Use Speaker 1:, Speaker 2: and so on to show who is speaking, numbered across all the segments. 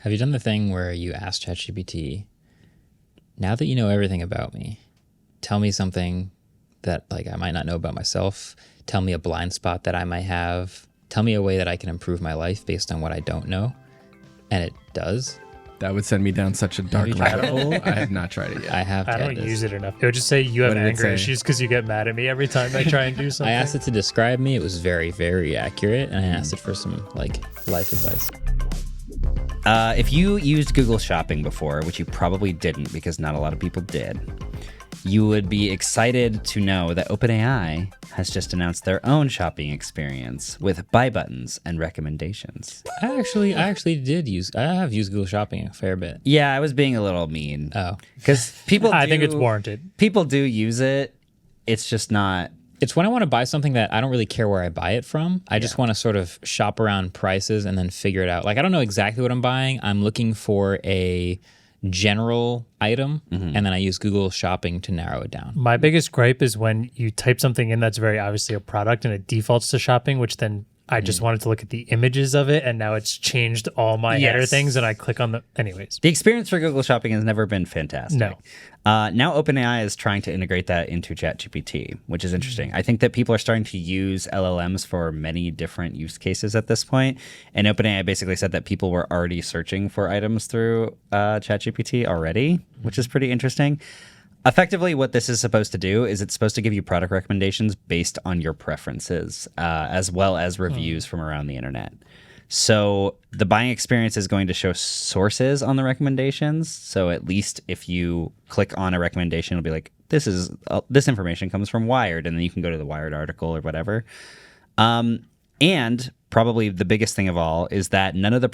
Speaker 1: Have you done the thing where you ask ChatGPT, now that you know everything about me, tell me something that like I might not know about myself, tell me a blind spot that I might have, tell me a way that I can improve my life based on what I don't know, and it does?
Speaker 2: That would send me down such a dark rabbit hole. I have not tried it yet.
Speaker 1: I have.
Speaker 3: I don't use it enough. It would just say you have anger issues because you get mad at me every time I try and do something.
Speaker 1: I asked it to describe me. It was very, very accurate, and I asked it for some like life advice.
Speaker 4: If you used Google Shopping before, which you probably didn't because not a lot of people did, you would be excited to know that OpenAI has just announced their own shopping experience with buy buttons and recommendations.
Speaker 1: I actually did use. I have used Google Shopping a fair bit.
Speaker 4: Yeah, I was being a little mean.
Speaker 1: Oh,
Speaker 4: because people.
Speaker 3: I think it's warranted.
Speaker 4: People do use it. It's just not.
Speaker 1: It's when I want to buy something that I don't really care where I buy it from. I just want to sort of shop around prices and then figure it out. Like I don't know exactly what I'm buying. I'm looking for a general item, and then I use Google Shopping to narrow it down.
Speaker 3: My biggest gripe is when you type something in that's very obviously a product and it defaults to shopping, which then I just wanted to look at the images of it, and now it's changed all my header things, and I click on the... Anyways.
Speaker 4: The experience for Google Shopping has never been fantastic.
Speaker 3: No.
Speaker 4: Now OpenAI is trying to integrate that into ChatGPT, which is interesting. I think that people are starting to use LLMs for many different use cases at this point, and OpenAI basically said that people were already searching for items through ChatGPT already, which is pretty interesting. Effectively, what this is supposed to do is it's supposed to give you product recommendations based on your preferences, as well as reviews from around the internet. So the buying experience is going to show sources on the recommendations. So at least if you click on a recommendation, it'll be like, this information comes from Wired, and then you can go to the Wired article or whatever. And probably the biggest thing of all is that none of the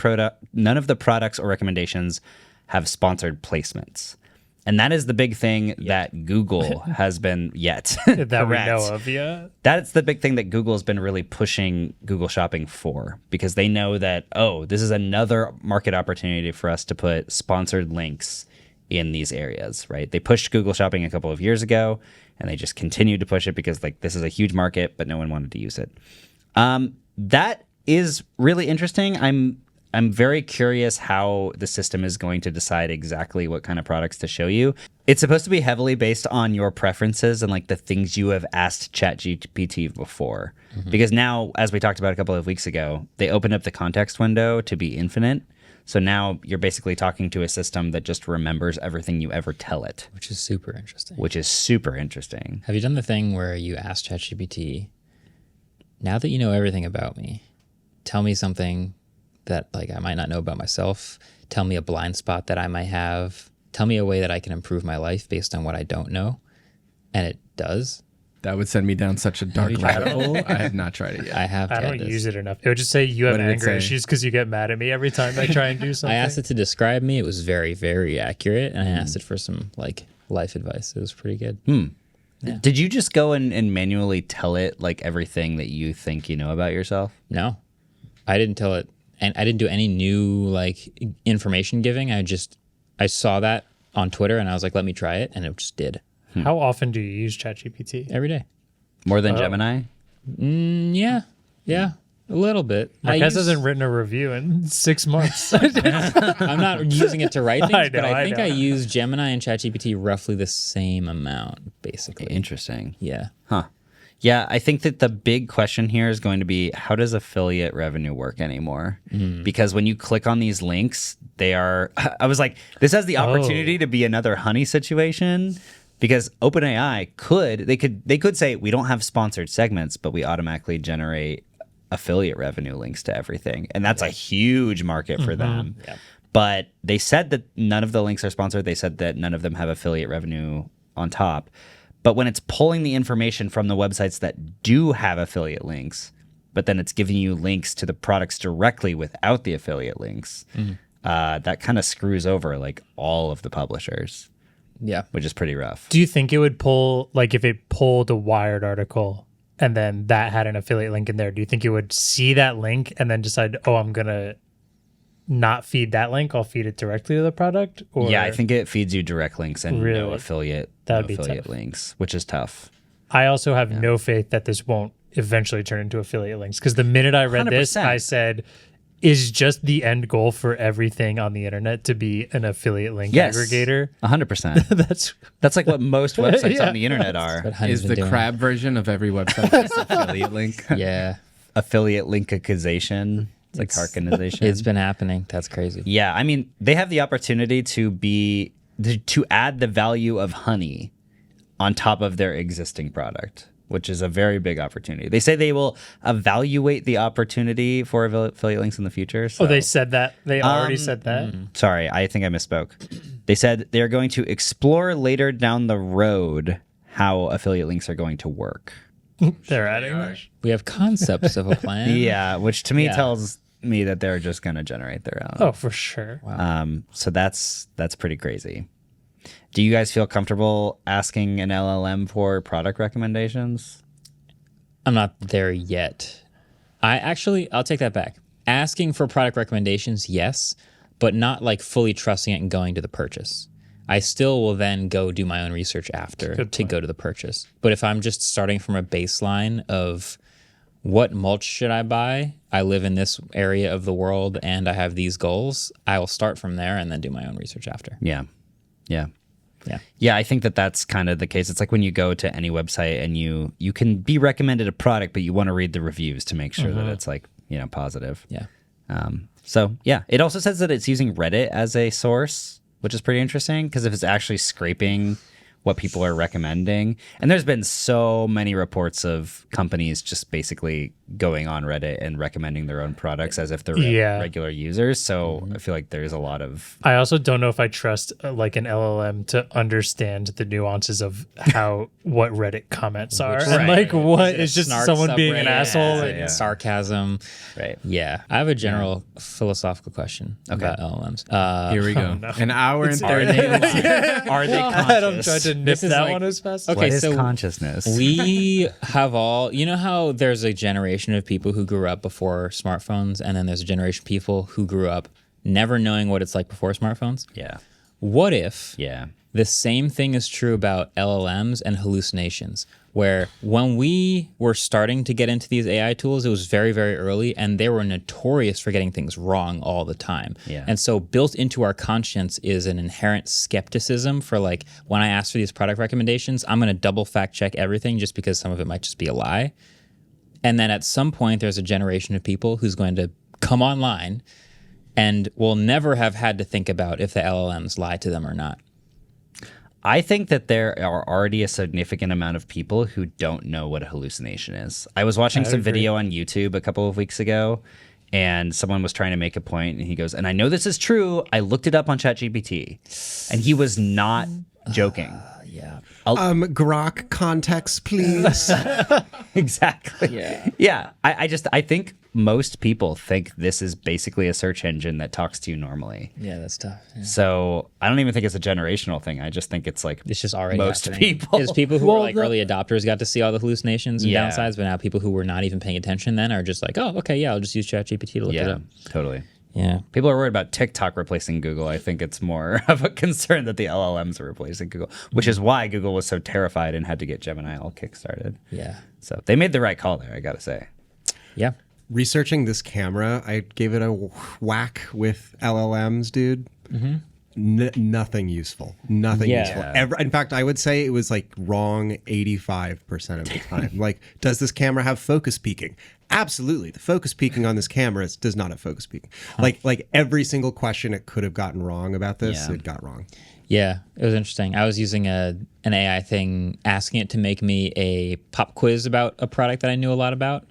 Speaker 4: products or recommendations have sponsored placements. And that is the big thing that Google has been yet.
Speaker 3: That we know of, yeah.
Speaker 4: That's the big thing that Google has been really pushing Google Shopping for, because they know that, this is another market opportunity for us to put sponsored links in these areas, right? They pushed Google Shopping a couple of years ago, and they just continued to push it because like this is a huge market, but no one wanted to use it. That is really interesting. I'm very curious how the system is going to decide exactly what kind of products to show you. It's supposed to be heavily based on your preferences and like the things you have asked ChatGPT before. Because now, as we talked about a couple of weeks ago, they opened up the context window to be infinite. So now you're basically talking to a system that just remembers everything you ever tell it.
Speaker 1: Which is super interesting.
Speaker 4: Have
Speaker 1: you done the thing where you ask ChatGPT, now that you know everything about me, tell me something that like I might not know about myself, tell me a blind spot that I might have, tell me a way that I can improve my life based on what I don't know, and it does?
Speaker 2: That would send me down such a dark rabbit hole. I have not tried it yet.
Speaker 3: I don't use it enough. It would just say you have anger issues because you get mad at me every time I try and do something.
Speaker 1: I asked it to describe me. It was very, very accurate, and I asked it for some like life advice. It was pretty good.
Speaker 4: Yeah. Did you just go and manually tell it like everything that you think you know about yourself?
Speaker 1: No, I didn't tell it. And I didn't do any new like information giving. I saw that on Twitter and I was like, let me try it. And it just did.
Speaker 3: How often do you use ChatGPT?
Speaker 1: Every day.
Speaker 4: More than Gemini?
Speaker 1: Yeah, a little bit.
Speaker 3: Marques hasn't written a review in 6 months.
Speaker 1: I'm not using it to write things, but I think I
Speaker 3: know.
Speaker 1: use Gemini and ChatGPT roughly the same amount, basically.
Speaker 4: Interesting.
Speaker 1: Yeah.
Speaker 4: Huh. Yeah, I think that the big question here is going to be, how does affiliate revenue work anymore? Because when you click on these links, I was like, this has the opportunity to be another honey situation, because OpenAI could say, we don't have sponsored segments, but we automatically generate affiliate revenue links to everything. And that's a huge market for them.
Speaker 1: Yeah.
Speaker 4: But they said that none of the links are sponsored. They said that none of them have affiliate revenue on top. But when it's pulling the information from the websites that do have affiliate links, but then it's giving you links to the products directly without the affiliate links, that kind of screws over like all of the publishers.
Speaker 1: Yeah.
Speaker 4: Which is pretty rough.
Speaker 3: Do you think it would pull, like if it pulled a Wired article and then that had an affiliate link in there, do you think it would see that link and then decide, I'm going to not feed that link, I'll feed it directly to the product? Or
Speaker 4: yeah, I think it feeds you direct links and no affiliate links, which is tough.
Speaker 3: I also have no faith that this won't eventually turn into affiliate links, because the minute I read
Speaker 4: 100%.
Speaker 3: this, I said, is just the end goal for everything on the internet to be an affiliate link
Speaker 4: Yes,
Speaker 3: aggregator?
Speaker 4: 100%. That's like what most websites
Speaker 3: Yeah.
Speaker 4: on the internet are.
Speaker 1: What Honey's
Speaker 2: Is
Speaker 1: been
Speaker 2: the
Speaker 1: doing.
Speaker 2: crab version of every website just affiliate link?
Speaker 1: Yeah,
Speaker 4: Affiliate linkicization. It's like harkenization.
Speaker 1: it's been happening. That's crazy.
Speaker 4: Yeah, I mean, they have the opportunity to add the value of honey on top of their existing product, which is a very big opportunity. They say they will evaluate the opportunity for affiliate links in the future. So.
Speaker 3: Oh, they said that. They already said that.
Speaker 4: Sorry, I think I misspoke. They said they're going to explore later down the road how affiliate links are going to work.
Speaker 3: They're adding that.
Speaker 1: We have concepts of a plan.
Speaker 4: Yeah, which to me
Speaker 1: Yeah.
Speaker 4: tells me that they're just going to generate their own.
Speaker 3: Oh, for sure.
Speaker 4: So that's pretty crazy. Do you guys feel comfortable asking an LLM for product recommendations?
Speaker 1: I'm not there yet. I'll take that back. Asking for product recommendations, yes, but not like fully trusting it and going to the purchase. I still will then go do my own research after to go to the purchase. But if I'm just starting from a baseline of what mulch should I buy? I live in this area of the world and I have these goals. I will start from there and then do my own research after.
Speaker 4: Yeah.
Speaker 1: Yeah.
Speaker 4: Yeah, I think that that's kind of the case. It's like when you go to any website and you can be recommended a product, but you want to read the reviews to make sure that it's like, positive.
Speaker 1: Yeah.
Speaker 4: So yeah, it also says that it's using Reddit as a source, which is pretty interesting because if it's actually scraping what people are recommending, and there's been so many reports of companies just basically going on Reddit and recommending their own products as if they're regular users. So I feel like there's a lot of
Speaker 3: I also don't know if I trust like an LLM to understand the nuances of what Reddit comments are. And like what is just
Speaker 1: Snark
Speaker 3: someone being an
Speaker 1: subreddit?
Speaker 3: asshole.
Speaker 1: Is it sarcasm.
Speaker 4: right.
Speaker 1: Yeah. I have a general philosophical question about LLMs.
Speaker 2: Here we go.
Speaker 3: no.
Speaker 2: An hour and 30
Speaker 4: Are they
Speaker 3: I'm trying
Speaker 4: conscious?
Speaker 3: to nip
Speaker 1: This is
Speaker 3: that
Speaker 1: like-
Speaker 3: one as fast.
Speaker 1: Okay,
Speaker 4: What is
Speaker 1: so
Speaker 4: consciousness?
Speaker 1: we have all, you know how there's a generation of people who grew up before smartphones, and then there's a generation of people who grew up never knowing what it's like before smartphones?
Speaker 4: Yeah.
Speaker 1: What if
Speaker 4: Yeah.
Speaker 1: the same thing is true about LLMs and hallucinations, where when we were starting to get into these AI tools, it was very, very early, and they were notorious for getting things wrong all the time.
Speaker 4: Yeah.
Speaker 1: And so built into our conscience is an inherent skepticism for like, when I ask for these product recommendations, I'm going to double fact check everything just because some of it might just be a lie. And then at some point, there's a generation of people who's going to come online and will never have had to think about if the LLMs lie to them or not.
Speaker 4: I think that there are already a significant amount of people who don't know what a hallucination is. I was watching some video on YouTube a couple of weeks ago, and someone was trying to make a point, and he goes, and I know this is true, I looked it up on ChatGPT, and he was not joking.
Speaker 1: Yeah.
Speaker 5: Grok context, please.
Speaker 4: Exactly. Yeah. I think most people think this is basically a search engine that talks to you normally.
Speaker 1: Yeah, that's tough. Yeah.
Speaker 4: So I don't even think it's a generational thing. I just think it's like
Speaker 1: It's just already
Speaker 4: most
Speaker 1: happening.
Speaker 4: people.
Speaker 1: It's people who were like early adopters got to see all the hallucinations and
Speaker 4: Yeah.
Speaker 1: downsides, but now people who were not even paying attention then are just like, oh, okay, yeah, I'll just use ChatGPT to look it
Speaker 4: Yeah,
Speaker 1: up.
Speaker 4: totally.
Speaker 1: Yeah.
Speaker 4: People are worried about TikTok replacing Google. I think it's more of a concern that the LLMs are replacing Google, which is why Google was so terrified and had to get Gemini all kickstarted.
Speaker 1: Yeah.
Speaker 4: So they made the right call there, I got to say.
Speaker 1: Yeah.
Speaker 5: Researching this camera, I gave it a whack with LLMs, dude. Nothing useful. Nothing
Speaker 1: Yeah.
Speaker 5: useful. In fact, I would say it was like wrong 85% of the time. Like, does this camera have focus peaking? Absolutely. The focus peaking on this camera does not have focus peaking. Like every single question it could have gotten wrong about this,
Speaker 4: Yeah.
Speaker 5: it got wrong.
Speaker 1: Yeah, it was interesting. I was using an AI thing, asking it to make me a pop quiz about a product that I knew a lot about.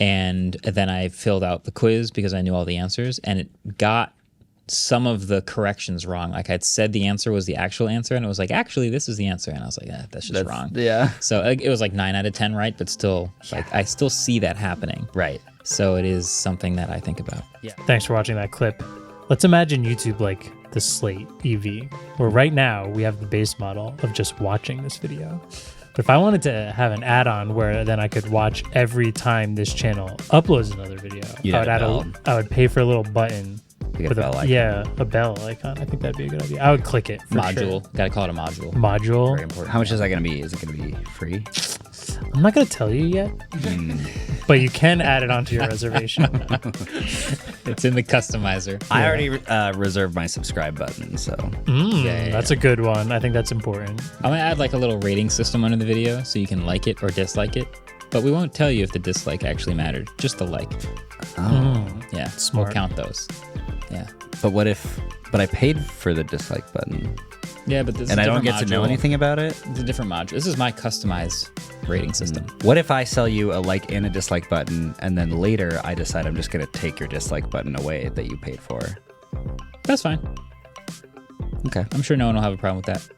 Speaker 1: And then I filled out the quiz because I knew all the answers, and it got some of the corrections wrong. Like I'd said the answer was the actual answer, and it was like, actually, this is the answer. And I was like, that's just wrong.
Speaker 4: Yeah.
Speaker 1: So it was like 9 out of 10 right, but still, like I still see that happening.
Speaker 4: Right.
Speaker 1: So it is something that I think about.
Speaker 3: Thanks for watching that clip. Let's imagine YouTube like the Slate EV, where right now we have the base model of just watching this video. But if I wanted to have an add-on where then I could watch every time this channel uploads another video,
Speaker 4: You'd add a bell.
Speaker 3: I would pay for a little button
Speaker 4: You get
Speaker 3: with
Speaker 4: a bell icon.
Speaker 3: yeah, a bell icon. I think that'd be a good idea. I would click it for
Speaker 1: Module.
Speaker 3: sure.
Speaker 1: Got to call it a module.
Speaker 3: Module.
Speaker 1: Very important.
Speaker 4: How much is that going to be? Is it going to be free?
Speaker 3: I'm not going to tell you yet, but you can add it onto your reservation.
Speaker 1: It's in the customizer.
Speaker 4: I already reserved my subscribe button, so
Speaker 3: That's a good one. I think that's important.
Speaker 1: I'm gonna add like a little rating system under the video so you can like it or dislike it. But we won't tell you if the dislike actually mattered. Just the like. Yeah.
Speaker 3: Smart.
Speaker 1: We'll count those. Yeah.
Speaker 4: but I paid for the dislike button.
Speaker 1: Yeah, but this
Speaker 4: And
Speaker 1: is
Speaker 4: I
Speaker 1: a
Speaker 4: don't
Speaker 1: different
Speaker 4: get to know
Speaker 1: module.
Speaker 4: anything about it?
Speaker 1: It's a different module. This is my customized rating system.
Speaker 4: What if I sell you a like and a dislike button, and then later I decide I'm just going to take your dislike button away that you paid for?
Speaker 1: That's fine.
Speaker 4: Okay.
Speaker 1: I'm sure no one will have a problem with that.